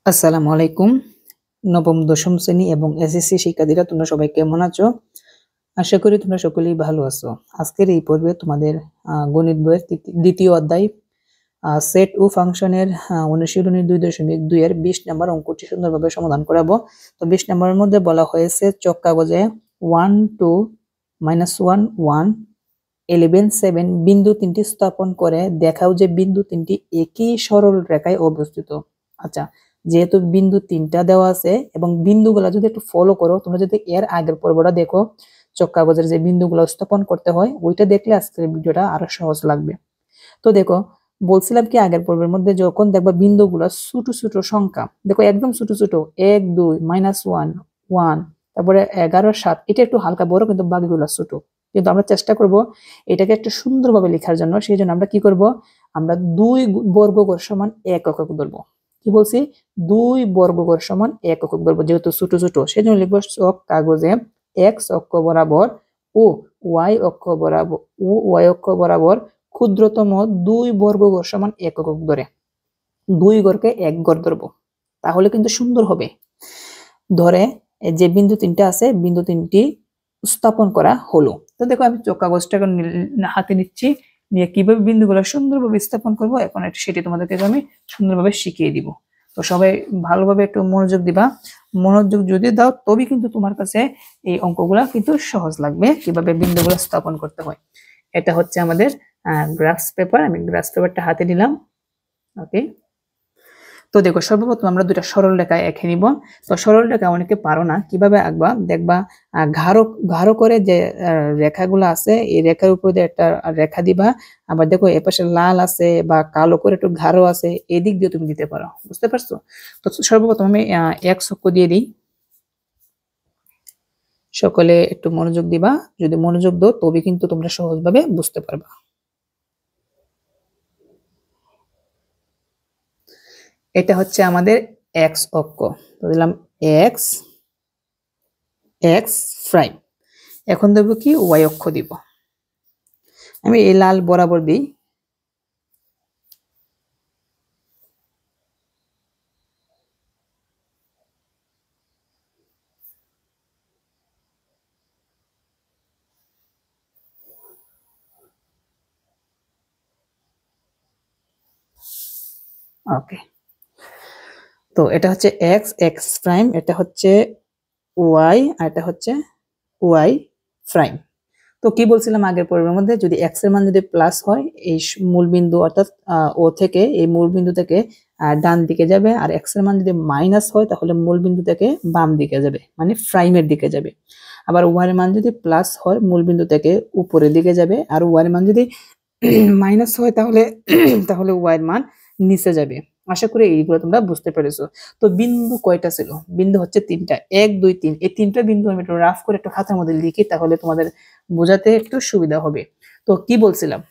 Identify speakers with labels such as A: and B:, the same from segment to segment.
A: আসসালামু আলাইকুম। নবম দশম শ্রেণী এবং এসএসসি শিক্ষার্থীরা তোমরা সবাই কেমন আছো? আশা করি তোমরা সকলেই ভালো আছো। আজকের এই পর্বে তোমাদের গণিত বইয়ের দ্বিতীয় অধ্যায় সেট ও ফাংশনের অনুশীলনী 2.2 এর 20 নম্বর অঙ্কটি সুন্দরভাবে সমাধান করাবো। তো 20 নম্বরের মধ্যে বলা হয়েছে চক কাগজে 1 2 -1 1 11 7 বিন্দু তিনটি স্থাপন করে দেখাও যে বিন্দু তিনটি একই সরল রেখায় অবস্থিত। আচ্ছা, যেহেতু বিন্দু তিনটা দেওয়া আছে এবং বিন্দুগুলো যদি একটু ফলো করো, তোমরা যদি এর আগের পর্বটা দেখো, চক কাগজের যে বিন্দুগুলো স্থাপন করতে হয় ওইটা দেখলে আজকের ভিডিওটা আরো সহজ লাগবে। তো দেখো, বলছিলাম কি আগের পর্বের মধ্যে যখন দেখবা বিন্দুগুলো ছোট ছোট সংখ্যা, দেখো একদম ছোট ছোট 1 2 -1 1, তারপরে 11 7, এটা একটু হালকা বড় কিন্তু বাকিগুলো ছোট। কিন্তু আমরা চেষ্টা করব এটাকে একটু সুন্দরভাবে লেখার জন্য। সেই জন্য আমরা কি করব, আমরা 2 বর্গঘর সমান 1 একক ধরবো। কি বলছি, 2 বর্গঘর সমান 1 একক ধরবো, যেহেতু ছোট ছোট। সেই জন্য লিখবো চক কাগজে x অক্ষ বরাবর ও y অক্ষ বরাবর ক্ষুদ্রতম 2 বর্গঘর সমান 1 একক ধরে 2 ঘরকে 1 ঘর ধরবো, তাহলে কিন্তু সুন্দর হবে। ধরে যে বিন্দু তিনটা আছে, বিন্দু তিনটি স্থাপন করা হলো। তো দেখো, আমি চক কাগজটাকে হাতে নিচ্ছি, নিয়ে কিভাবে বিন্দুগুলো সুন্দরভাবে স্থাপন করব এখন সেটি তোমাদেরকে আমি সুন্দরভাবে শিখিয়ে দিব। তো সবাই ভালোভাবে একটু মনোযোগ দিবা। মনোযোগ যদি দাও তবেই কিন্তু তোমার কাছে এই অঙ্কগুলা কিন্তু সহজ লাগবে, কিভাবে বিন্দুগুলো স্থাপন করতে হয়। এটা হচ্ছে আমাদের গ্রাফস পেপার। আমি গ্রাফস পেপারটা হাতে নিলাম। ওকে, তো দেখো, সর্বপ্রথম আমরা দুটা সরল রেখা এঁকে নিব। তো সরল রেখা অনেকে পারো না, কিভাবে আঁকবা দেখবা, ঘাড়ো ঘাড়ো করে যে রেখাগুলো আছে এই রেখার উপর দিয়ে একটা রেখা দিবা। আবার দেখো এপাশে লাল আছে বা কালো করে একটু ঘাড়ো আছে, এদিক দিয়ে তুমি দিতে পারো। বুঝতে পারছো? তো সর্বপ্রথম আমি এক অক্ষ দিয়ে দিই। সকলে একটু মনোযোগ দিবা, যদি মনোযোগ দাও তবে কিন্তু তোমরা সহজভাবে বুঝতে পারবা। এটা হচ্ছে আমাদের এক্স অক্ষ, তো দিলাম এক্স এক্স প্রাইম। এখন দেবো কি, ওয়াই অক্ষ দিব। আমি এই লাল বরাবর দিই। ওকে, তো এটা হচ্ছে এক্স এক্স প্রাইম, এটা হচ্ছে ওয়াই, আর এটা হচ্ছে ওয়াই প্রাইম। তো কি বলছিলাম আগের পর্বের মধ্যে, যদি এক্স এর মান যদি প্লাস হয় এই মূল বিন্দু অর্থাৎ ও থেকে, এই মূল বিন্দু থেকে ডান দিকে যাবে, আর এক্স এর মান যদি মাইনাস হয় তাহলে মূল বিন্দু থেকে বাম দিকে যাবে, মানে প্রাইমের দিকে যাবে। আবার ওয়াই এর মান যদি প্লাস হয় মূল বিন্দু থেকে উপরের দিকে যাবে, আর ওয়াই এর মান যদি মাইনাস হয় তাহলে তাহলে ওয়াই এর মান নিচে যাবে। আশা করি এইগুলো তোমরা বুঝতে পেরেছো। তো বিন্দু কয়টা ছিল? বিন্দু হচ্ছে তিনটা, 1 2 3। এই তিনটা বিন্দু আমি একটু রাফ করে একটু খাতার মধ্যে লিখি, তাহলে তোমাদের বোঝাতে একটু সুবিধা হবে। তো কি বলছিলাম,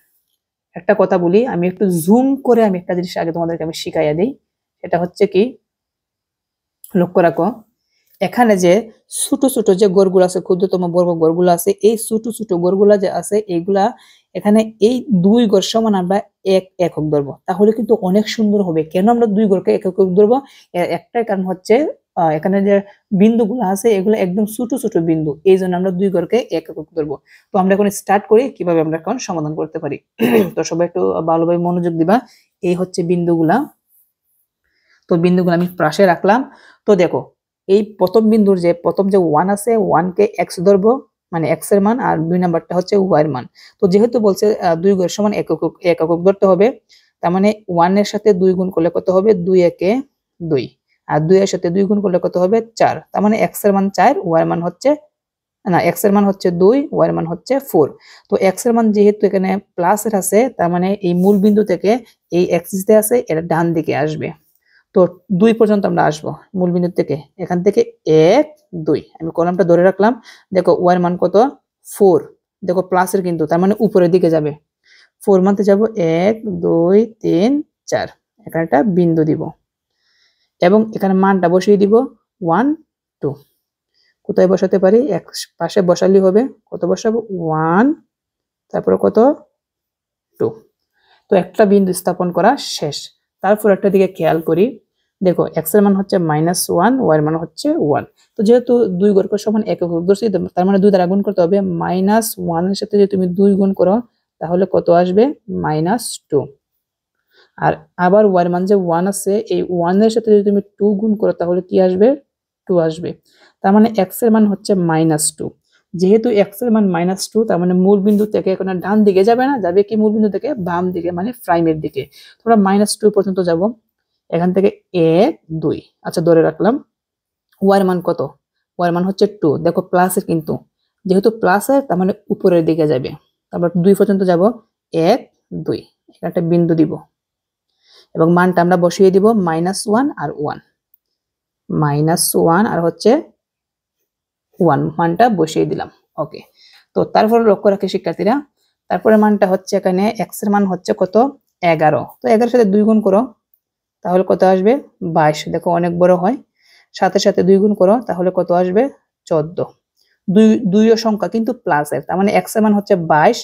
A: একটা কথা বলি, আমি একটু জুম করে আমি একটা জিনিস আগে তোমাদেরকে আমি শিখাইয়া দিই। সেটা হচ্ছে কি, লক্ষ্য রাখো, এখানে যে ছোট ছোট যে গড়গুলো আছে, ক্ষুদ্রতম বর্গ গড়গুলো আছে, এই ছোট ছোট গড়গুলা যে আছে এইগুলা এখানে এই 2 গড় সমান আমরা এক একক ধরবো, তাহলে কিন্তু অনেক সুন্দর হবে। কেন আমরা 2 গড়কে এক একক ধরবো? একটাই কারণ হচ্ছে এখানে যে বিন্দুগুলো আছে এগুলো একদম ছোট ছোট বিন্দু, এই জন্য আমরা 2 গড়কে এক একক ধরবো। তো আমরা এখন স্টার্ট করি কিভাবে আমরা এখন সমাধান করতে পারি। তো সবাই একটু ভালোভাবে মনোযোগ দিবা। এই হচ্ছে বিন্দুগুলা। তো বিন্দুগুলো আমি পাশে রাখলাম। তো দেখো, এই প্রথম বিন্দুর যে প্রথম যে 1 আছে, 1 কে x ধরবো, মানে x এর মান, আর 2 নাম্বারটা হচ্ছে y এর মান। তো যেহেতু বলছে 2 গড় সমান একক ধরতে হবে, তার মানে 1 এর সাথে 2 গুণ করলে কত হবে, 2 একে 2, আর 2 এর সাথে 2 গুণ করলে কত হবে, 4। তার মানে x এর মান 4, y এর মান হচ্ছে না, x এর মান হচ্ছে 2, y এর মান হচ্ছে 4। তো x এর মান যেহেতু এখানে প্লাস এর আছে, তার মানে এই মূল বিন্দু থেকে এই এক্সিস তে আছে, এটা ডান দিকে আসবে। তো 2 পর্যন্ত আমরা আসবো মূল বিন্দু থেকে, এখান থেকে 1 2, আমি কলামটা ধরে রাখলাম। দেখো ওয়াই এর মান কত, 4। দেখো প্লাসের কিন্তু, তার মানে উপরের দিকে যাবে। 4 মানতে যাব 1 2 3 4, এখানে একটা বিন্দু দিব এবং এখানে মানটা বসিয়ে দিব 1 2। কোথায় বসাতে পারি, এক পাশে বসালেই হবে। কত বসাবো, 1, তারপরে কত, 2। তো একটা বিন্দু স্থাপন করা শেষ। তারপর একটা দিকে খেয়াল করি, দেখো এক্স এর মান হচ্ছে -1, ওয়াই এর মান হচ্ছে 1। তো যেহেতু 2 ঘর সমান একক ধরছি, তার মানে 2 দ্বারা গুণ করতে হবে। -1 এর সাথে যদি তুমি 2 গুণ করো তাহলে কত আসবে? -2। আর আবার ওয়াই এর মান যে 1 আছে, এই 1 এর সাথে যদি তুমি 2 গুণ করো তাহলে কি আসবে? 2 আসবে। তার মানে এক্স এর মান হচ্ছে -2। যেহেতু এক্স এর মান -2, তার মানে মূল বিন্দু থেকে এখন আর ডান দিকে যাবে না, যাবে কি মূল বিন্দু থেকে বাম দিকে, মানে প্রাইমের দিকে। তোমরা -2 পর্যন্ত যাব। এখান থেকে 1 2, আচ্ছা ধরে রাখলাম। ওয়াই এর মান কত? ওয়াই এর মান হচ্ছে 2। দেখো প্লাসের, কিন্তু যেহেতু প্লাসের তার মানে উপরের দিকে যাবে। তারপর 2 পর্যন্ত যাব, 1 2, এখানে একটা বিন্দু দিব এবং মানটা আমরা বসিয়ে দিব -1 আর 1, -1 আর হচ্ছে 1 মানটা বসিয়ে দিলাম। ওকে, তো তারপরে লক্ষ্য রাখি শিক্ষার্থীরা, তারপরে মানটা হচ্ছে এখানে এক্স এর মান হচ্ছে কত? 11। তো 11 সাথে 2 গুণ করো তাহলে কত আসবে? 22। দেখো অনেক বড় হয়। সাথে সাথে 2 গুণ করো তাহলে কত আসবে? 14। দুইও সংখ্যা কিন্তু প্লাসের, তার মানে এক্স এর মান হচ্ছে 22।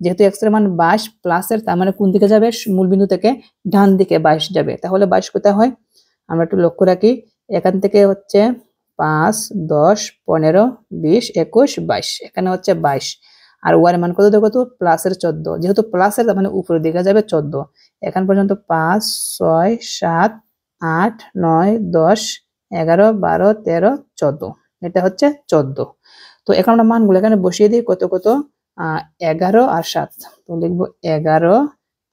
A: যেহেতু এক্স এর মান 22 প্লাসের, তার মানে কোন দিকে যাবে? মূল বিন্দু থেকে ডান দিকে 22 যাবে। তাহলে 22 কোথায় হয়? আমরা একটু লক্ষ্য রাখি। এখান থেকে হচ্ছে 5 10 15 20 21 22, এখানে হচ্ছে 22। আর ওয়াই এর মান কত? দেখো তো প্লাসের 14। যেহেতু প্লাসের, তার মানে উপরের দিকে যাবে 14। এখান পর্যন্ত 5 6 7 8 9 10 11 12 13 14, এটা হচ্ছে 14। তো এখন আমরা মানগুলো এখানে বসিয়ে দিই। কত কত? 11 আর 7। তো লিখবো 11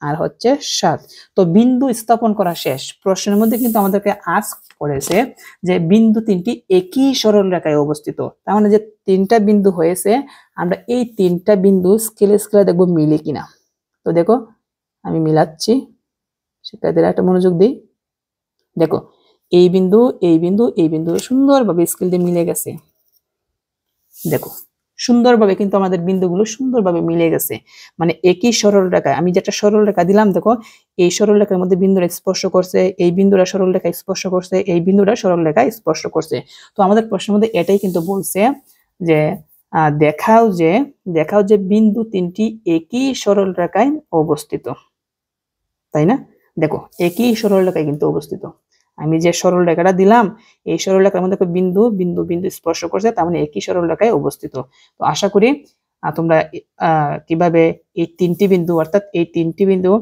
A: আর হচ্ছে 7। তো বিন্দু স্থাপন করা শেষ। প্রশ্নের মধ্যে কিন্তু আমাদেরকে আস্ক করেছে যে বিন্দু তিনটি একই সরল রেখায় অবস্থিত। তার মানে যে তিনটা বিন্দু হয়েছে, আমরা এই তিনটা বিন্দু স্কেলে স্কেলে দেখবো মিলে কিনা। তো দেখো আমি মিলাচ্ছি, শিক্ষার্থীরা একটা মনোযোগ দিই। দেখো এই বিন্দু এই বিন্দু এই বিন্দু সুন্দরভাবে স্কেল দিয়ে মিলে গেছে। দেখো সুন্দরভাবে কিন্তু আমাদের বিন্দুগুলো সুন্দরভাবে মিলে গেছে, মানে একই সরল রেখায়। আমি যেটা সরল রেখা দিলাম, দেখো এই সরল রেখার মধ্যে বিন্দুটা স্পর্শ করছে, এই বিন্দুটা সরল রেখা স্পর্শ করছে, এই বিন্দুটা সরল রেখা স্পর্শ করছে। তো আমাদের প্রশ্নের মধ্যে এটাই কিন্তু বলছে যে দেখাও যে বিন্দু তিনটি একই সরল রেখায় অবস্থিত, তাই না? দেখো একই সরল রেখায় কিন্তু অবস্থিত। আমি যে সরল রেখাটা দিলাম, এই সরল রেখার মধ্যে বিন্দু বিন্দু বিন্দু স্পর্শ করছে, তার মানে একই সরল রেখায় অবস্থিত। তো আশা করি তোমরা কিভাবে এই তিনটি বিন্দু, অর্থাৎ এই তিনটি বিন্দু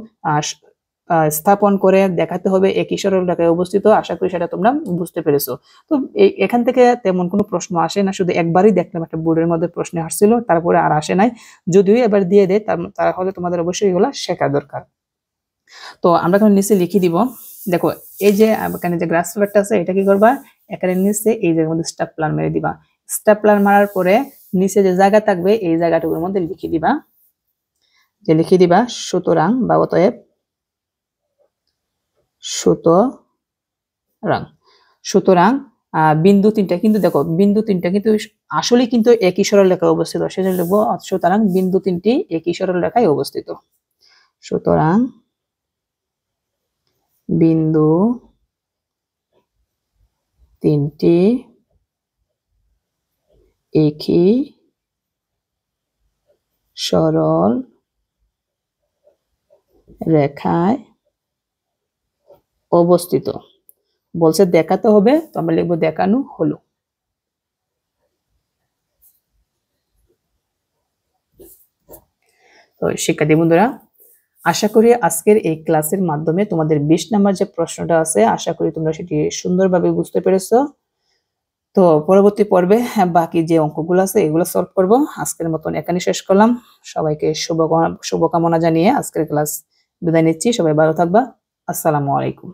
A: স্থাপন করে দেখাতে হবে একই সরল রেখায় অবস্থিত, আশা করি সেটা তোমরা বুঝতে পেরেছো। তো এখান থেকে তেমন কোনো প্রশ্ন আসে না, শুধু একবারই দেখলাম একটা বোর্ডের মধ্যে প্রশ্ন আসছিল, তারপরে আর আসে নাই। যদিও এবার দিয়ে দেয়, তাহলে তোমাদের অবশ্যই এগুলো শেখা দরকার। তো আমরা এখন নিচে লিখে দিব। দেখো এই যে এখানে যে গ্রাস পেপারটা আছে, এটা কি করবা? এখানে নিচে এই জায়গার মধ্যে স্টেপলার মেরে দিবা। স্টেপলার মারার পরে নিচে যে জায়গা থাকবে এই জায়গাটুকুর মধ্যে লিখে দিবা, যে লিখে দিবা সুতরাং বা অতএব, সুতরাং বিন্দু তিনটা কিন্তু, দেখো বিন্দু তিনটা কিন্তু আসলে কিন্তু একই সরল রেখায় অবস্থিত। সেজন্য লিখবো সুতরাং বিন্দু তিনটি একই সরল রেখায় অবস্থিত। সুতরাং বিন্দু তিনটি একই সরল রেখায় অবস্থিত। বলছে দেখাতে হবে, তো আমরা লিখবো দেখানো হলো। তো শিক্ষার্থী বন্ধুরা, আশা করি আজকের এই ক্লাসের মাধ্যমে তোমাদের 20 নাম্বার যে প্রশ্নটা আছে, আশা করি তোমরা সেটি সুন্দরভাবে বুঝতে পেরেছো। তো পরবর্তী পর্বে বাকি যে অঙ্কগুলো আছে এগুলো সলভ করব। আজকের মতন এখানে শেষ করলাম। সবাইকে শুভকামনা জানিয়ে আজকের ক্লাস বিদায় নিচ্ছি। সবাই ভালো থাকবা। আসসালামু আলাইকুম।